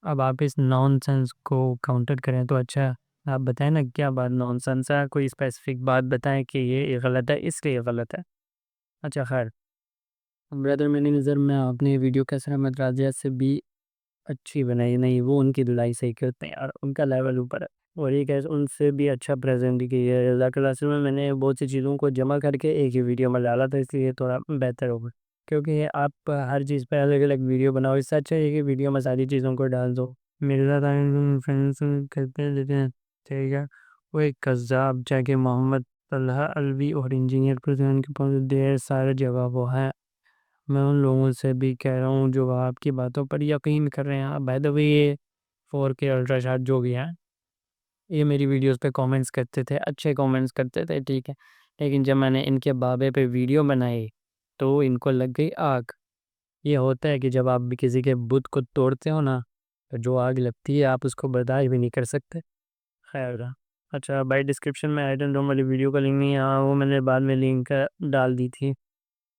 अब आप इस नॉनसेंस को काउंटर करें तो अच्छा, आप बताएँ ना क्या बात नॉनसेंस है? कोई स्पेसिफिक बात बताएँ कि ये गलत है, इसलिए गलत है। अच्छा ख़ैर, ब्रदर मेरी नज़र में आपने वीडियो कैसर अहमद राजा से भी अच्छी बनाई नहीं, वो उनकी धुलाई सही करते हैं यार, उनका लेवल ऊपर है। और ये कैसे उनसे भी अच्छा प्रेज़ेंट की है। रज़ाक असल में मैंने बहुत सी चीज़ों को जमा करके एक ही वीडियो में डाला था, इसलिए थोड़ा बेहतर होगा। क्योंकि आप हर चीज़ पे अलग-अलग वीडियो बनाओ, इससे अच्छा है एक ही वीडियो में सारी चीज़ों को डाल दो। मेरे साथ आए फ्रेंड्स कहते हैं लेते हैं, ठीक है। वो एक कज़्ज़ाब जाके मोहम्मद तलहा अलवी और इंजीनियर प्रधान के पास ढेर सारे जगह वो हैं। मैं उन लोगों से भी कह रहा हूँ जो आपकी बातों पर यकीन कर रहे हैं। बाय द वे ये 4K अल्ट्रा शॉट जो भी हैं, ये मेरी वीडियोस पे कमेंट्स करते थे, अच्छे कमेंट्स करते थे, ठीक है। लेकिन जब मैंने इनके बाबे पे वीडियो बनाई, तो इनको लग गई आग। ये होता है कि जब आप भी किसी के बुत को तोड़ते हो ना, तो जो आग लगती है आप उसको बर्दाश्त भी नहीं कर सकते। खैर, अच्छा भाई डिस्क्रिप्शन में आइटम डोम वाली वीडियो का लिंक नहीं है, हाँ, वो मैंने बाद में लिंक डाल दी थी।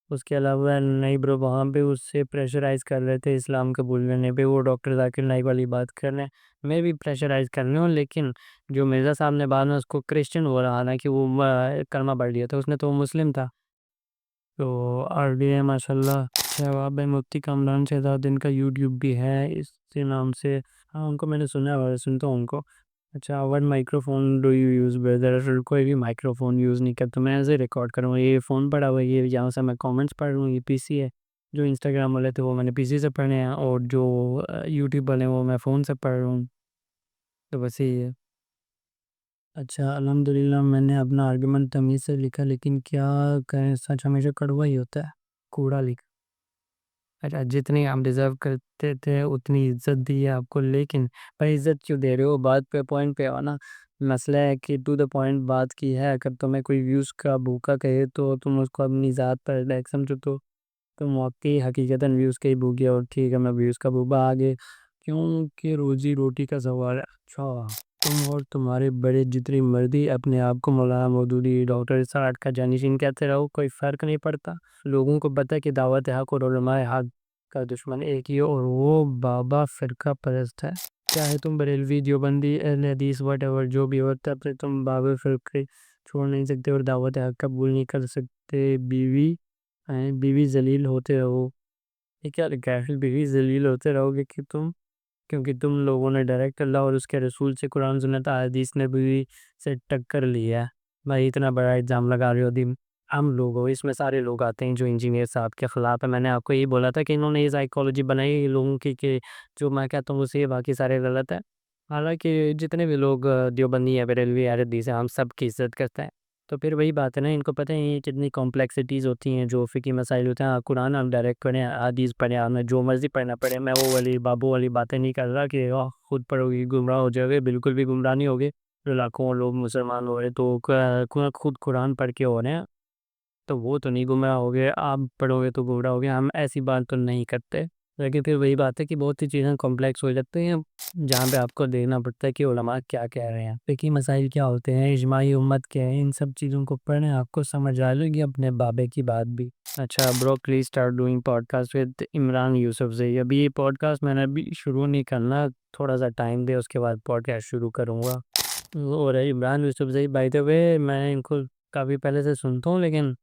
उसके अलावा नहीं ब्रो, वहाँ पे उससे प्रेशराइज़ कर रहे थे इस्लाम कबूल करने पे, वो डॉक्टर ज़ाकिर नाइक वाली बात कर रहे हैं। मैं भी प्रेशराइज़ कर रहा हूँ, लेकिन जो मिर्ज़ा साहब ने बाद में उसको क्रिश्चियन बोला ना कि वो कलमा पढ़ लिया था, उसने तो वो मुस्लिम था। तो आरडीए माशाल्लाह शवाब मुफ्ती कामरान शहजाद इनका यूट्यूब भी है इसी नाम से। हाँ, उनको मैंने सुना है, सुनता हूँ उनको। अच्छा, what microphone do you use brother? कोई भी माइक्रोफ़ोन यूज़ नहीं करता मैं, ऐसे रिकॉर्ड कर रहा हूँ। ये फ़ोन पड़ा हुआ है, ये जहाँ से मैं कमेंट्स पढ़ रहा हूँ, ये पीसी है। जो इंस्टाग्राम वाले थे वो मैंने पीसी से पढ़े हैं, और जो यूट्यूब वाले हैं वो मैं फ़ोन से पढ़ रहा हूँ। तो बस यही है। अच्छा, अल्हम्दुलिल्लाह मैंने अपना आर्गुमेंट तमीज़ से लिखा, लेकिन क्या करें, सच हमेशा कड़वा ही होता है। कूड़ा लिखा। अच्छा, जितनी आप डिज़र्व करते थे उतनी इज़्ज़त दी है आपको, लेकिन भाई इज़्ज़त क्यों दे रहे हो? बात पे पॉइंट पे आओ ना। मसला है कि टू द पॉइंट बात की है, अगर तुम्हें कोई व्यूज़ का भूखा कहे तो तुम उसको अपनी ज़ात पर अटैक समझो, तो तुम वाक़ई हकीकतन व्यूज़ के ही भूखे हो। ठीक है, मैं व्यूज़ का भूखा आगे, क्योंकि रोज़ी-रोटी का सवाल है। अच्छा, तुम और तुम्हारे बड़े जितनी मर्ज़ी अपने आप को मौलाना मौदूदी, डॉक्टर इसाट का जानिशीन कहते रहो, कोई फ़र्क नहीं पड़ता। लोगों को पता है कि दावत हक़ और उलमाए हक़ का दुश्मन एक ही है, और वो बाबा फ़िरका परस्त है। चाहे तुम बरेलवी, देवबंदी, अहले हदीस व्हाटएवर जो भी हो, तब से तुम बाबा फ़िरके छोड़ नहीं सकते और दावत हक़ कबूल नहीं कर सकते। बीवी ज़लील होते रहो। ये क्या लिखा है? बीवी ज़लील होते रहोगे कि तुम, क्योंकि तुम लोगों ने डायरेक्ट अल्लाह और उसके रसूल से कुरान सुन्नत हदीस नबवी से टक्कर ली है। भाई इतना बड़ा इल्ज़ाम लगा रहे हो, दिम हम लोग हो, इसमें सारे लोग आते हैं जो इंजीनियर साहब के ख़िलाफ़ है। मैंने आपको यही बोला था कि इन्होंने ये साइकोलॉजी बनाई है लोगों की कि जो मैं कहता हूँ वो सही है, बाकी सारे गलत है। हालाँकि जितने भी लोग देवबंदी हैं, बरेलवी, अहले हदीस हैं, हम सब की इज़्ज़त करते हैं। तो फिर वही बात है ना, इनको पता है ये कितनी कॉम्प्लेक्सिटीज़ होती हैं, जो फ़िक़ही मसाइल होते हैं। हाँ, कुरान हम डायरेक्ट पढ़ें, हदीस पढ़ें, हमें जो मर्ज़ी पढ़ना पड़े। मैं वो वाली बाबू वाली बातें नहीं कर रहा कि खुद पढ़ोगे गुमराह हो जाओगे, बिल्कुल भी गुमराह नहीं होगे। जो लाखों लोग मुसलमान हो रहे तो खुद कुरान पढ़ के हो रहे हैं, तो वो तो नहीं गुमराह होगे, आप पढ़ोगे तो गुमराह होगे, हम ऐसी बात तो नहीं करते। लेकिन फिर वही बात है कि बहुत सी चीज़ें कॉम्प्लेक्स हो जाती हैं, जहाँ पे आपको देखना पड़ता है कि उलमा क्या कह रहे हैं, फ़िक़ही मसाइल क्या होते हैं, इजमाई उम्मत क्या है, इन सब चीज़ों को पढ़ें, आपको समझ आ जाएगी अपने बाबे की बात भी। अच्छा bro, please start doing podcast with Imran Yousafzai. अभी ये पॉडकास्ट मैंने अभी शुरू नहीं करना, थोड़ा-सा टाइम दें, उसके बाद पॉडकास्ट शुरू करूँगा। और Imran Yousafzai, by the way मैं इनको काफ़ी पहले से सुनता हूँ, लेकिन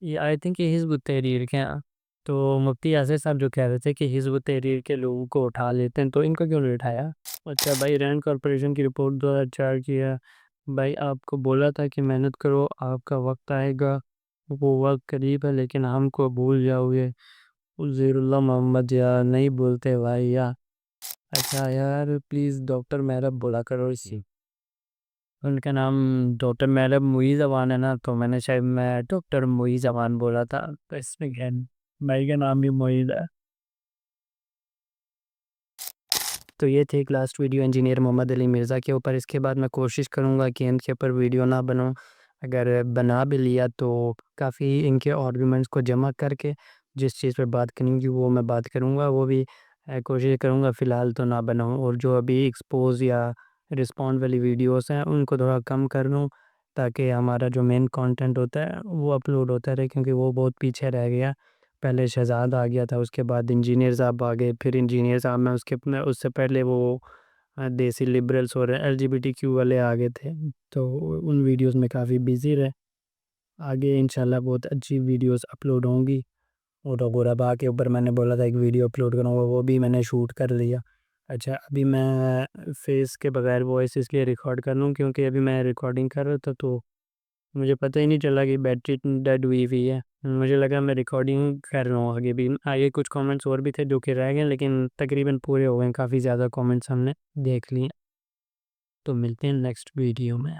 ये आई थिंक ये हिज़्ब उत-तहरीर के हैं। तो मुफ्ती यासिर साहब जो कह रहे थे कि हिज़्ब उत-तहरीर के लोगों को उठा लेते हैं, तो इनको क्यों नहीं उठाया? अच्छा भाई, रैंड कॉर्पोरेशन की रिपोर्ट 2004 की है। भाई आपको बोला था कि मेहनत करो, आपका वक़्त आएगा, वो वक़्त करीब है, लेकिन हमको भूल जाओगे। उज़ैरुल्लाह मोहम्मद यार नहीं भूलते भाई यार। अच्छा यार प्लीज़ डॉक्टर मेहरब बोला करो इसी। उनका नाम डॉक्टर मेहरब मुईज़ अवान है ना, तो मैंने शायद मैं डॉक्टर मुईज़ अवान बोला था, तो इसमें क्या है, भाई का नाम भी मुईज़ है। तो ये थी एक last video engineer Mohammad Ali Mirza के ऊपर। इसके बाद मैं कोशिश करूँगा कि इनके ऊपर वीडियो ना बनाऊँ। अगर बना भी लिया तो काफ़ी इनके आर्गुमेंट्स को जमा करके जिस चीज़ पे बात करनी होगी वो मैं बात करूँगा, वो भी कोशिश करूँगा फ़िलहाल तो ना बनाऊँ, और जो अभी एक्सपोज़ या रिस्पॉन्ड वाली वीडियोज़ हैं उनको थोड़ा कम कर लूँ, ताकि हमारा जो मेन कंटेंट होता है वो अपलोड होता रहे, क्योंकि वो बहुत पीछे रह गया। पहले शहज़ाद आ गया था, उसके बाद इंजीनियर साहब आ गए, फिर इंजीनियर साहब में उससे पहले वो देसी लिबरल्स और एलजीबीटीक्यू वाले आ गए थे। तो उन वीडियोज़ में काफ़ी बिज़ी रहे। आगे इंशाल्लाह बहुत अच्छी वीडियोज़ अपलोड होंगी। और गुरबा के ऊपर मैंने बोला था एक वीडियो अपलोड करूँगा, वो भी मैंने शूट कर लिया। अच्छा, अभी मैं फेस के बगैर वॉइस इसलिए रिकॉर्ड कर लूँ क्योंकि अभी मैं रिकॉर्डिंग कर रहा था तो मुझे पता ही नहीं चला कि बैटरी डेड हुई है। मुझे लगा मैं रिकॉर्डिंग कर रहा हूँ आगे भी। आगे कुछ कमेंट्स और भी थे जो कि रह गए, लेकिन तकरीबन पूरे हो गए, काफ़ी ज़्यादा कमेंट्स हमने देख लिए। तो मिलते हैं नेक्स्ट वीडियो में।